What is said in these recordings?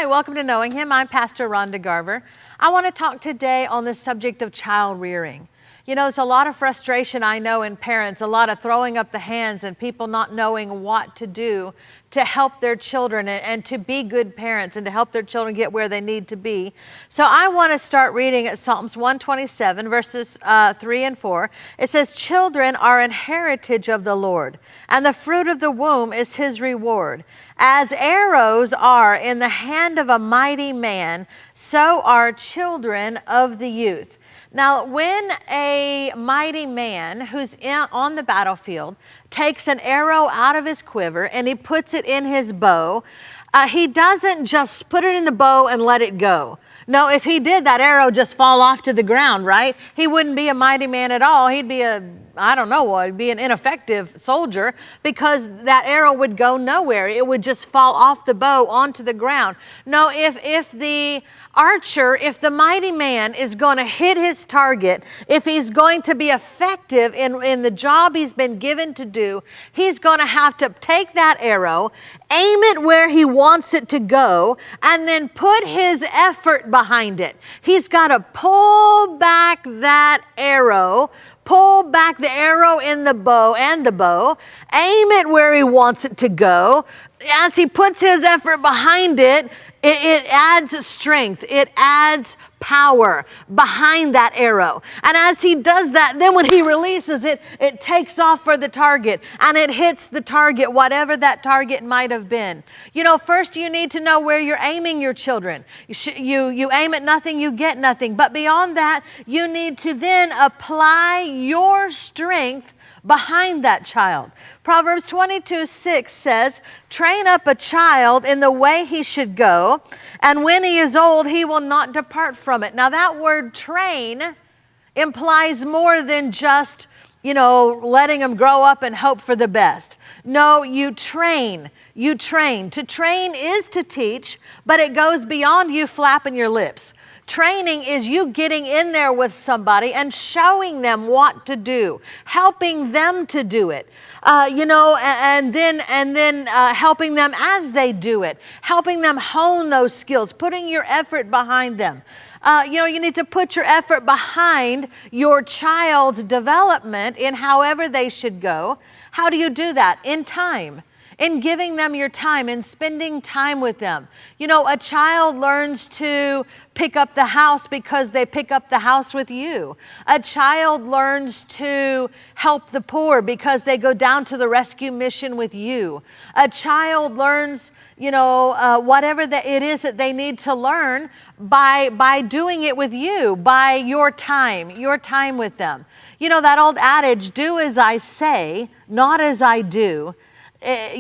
Hi, welcome to Knowing Him. I'm Pastor Rhonda Garver. I want to talk today on the subject of child rearing. You know, there's a lot of frustration I know in parents, a lot of throwing up the hands and people not knowing what to do to help their children and to be good parents and to help their children get where they need to be. So I want to start reading at Psalms 127, verses 3 and 4. It says, "Children are an heritage of the Lord, and the fruit of the womb is his reward. As arrows are in the hand of a mighty man, so are children of the youth." Now, when a mighty man who's on the battlefield takes an arrow out of his quiver and he puts it in his bow, he doesn't just put it in the bow and let it go. No, if he did, that arrow just fall off to the ground, right? He wouldn't be a mighty man at all. He'd be he'd be an ineffective soldier because that arrow would go nowhere. It would just fall off the bow onto the ground. No, if the archer, if the mighty man is going to hit his target, if he's going to be effective in the job he's been given to do, he's going to have to take that arrow, aim it where he wants it to go, and then put his effort behind it. He's got to pull back that arrow, pull back the arrow in the bow, aim it where he wants it to go. As he puts his effort behind it, it adds strength, it adds power behind that arrow. And as he does that, then when he releases it, it takes off for the target and it hits the target, whatever that target might have been. You know, first you need to know where you're aiming your children. You aim at nothing, you get nothing. But beyond that, you need to then apply your strength behind that child. Proverbs 22:6 says, "Train up a child in the way he should go, and when he is old, he will not depart from it." Now that word train implies more than just, letting them grow up and hope for the best. No, you train. You train. To train is to teach, but it goes beyond you flapping your lips. Training is you getting in there with somebody and showing them what to do, helping them to do it, and then helping them as they do it, helping them hone those skills, putting your effort behind them. You need to put your effort behind your child's development in however they should go. How do you do that? In time. In giving them your time, in spending time with them. You know, a child learns to pick up the house because they pick up the house with you. A child learns to help the poor because they go down to the rescue mission with you. A child learns, whatever it is that they need to learn by doing it with you, by your time with them. You know, that old adage, "Do as I say, not as I do," it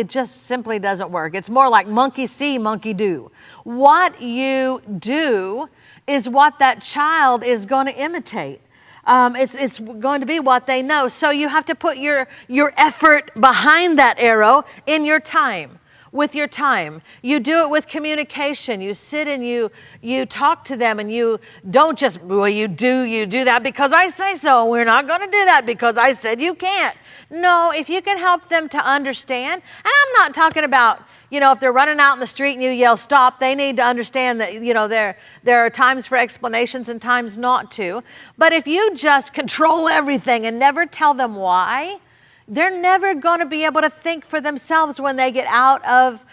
just simply doesn't work. It's more like monkey see, monkey do. What you do is what that child is going to imitate. It's going to be what they know. So you have to put your effort behind that arrow in your time. With your time. You do it with communication. You sit and you talk to them, and you don't just, you do that because I say so. We're not going to do that because I said you can't. No, if you can help them to understand, and I'm not talking about, if they're running out in the street and you yell stop, they need to understand that, there are times for explanations and times not to. But if you just control everything and never tell them why, they're never going to be able to think for themselves when they get out of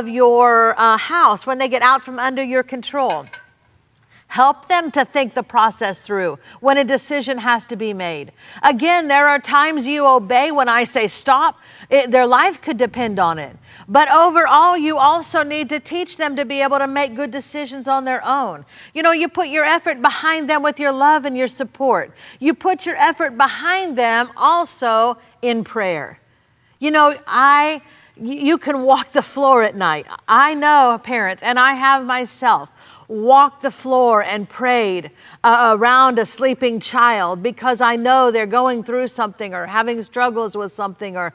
your house, when they get out from under your control. Help them to think the process through when a decision has to be made. Again, there are times you obey when I say stop. Their life could depend on it. But overall, you also need to teach them to be able to make good decisions on their own. You put your effort behind them with your love and your support. You put your effort behind them also in prayer. You can walk the floor at night. I know parents, and I have myself, walked the floor and prayed around a sleeping child because I know they're going through something or having struggles with something, or,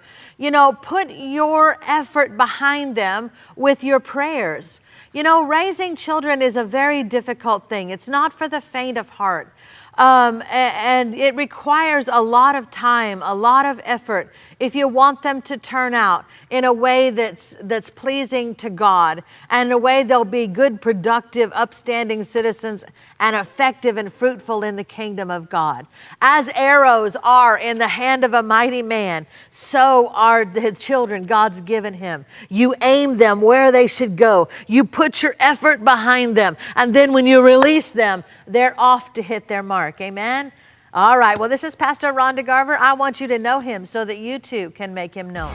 put your effort behind them with your prayers. Raising children is a very difficult thing. It's not for the faint of heart. And it requires a lot of time, a lot of effort if you want them to turn out in a way that's pleasing to God, and in a way they'll be good, productive, upstanding citizens and effective and fruitful in the kingdom of God. As arrows are in the hand of a mighty man, so are the children God's given him. You aim them where they should go. You put your effort behind them, and then when you release them, they're off to hit their mark. Amen? All right. Well, this is Pastor Rhonda Garver. I want you to know him so that you too can make him known.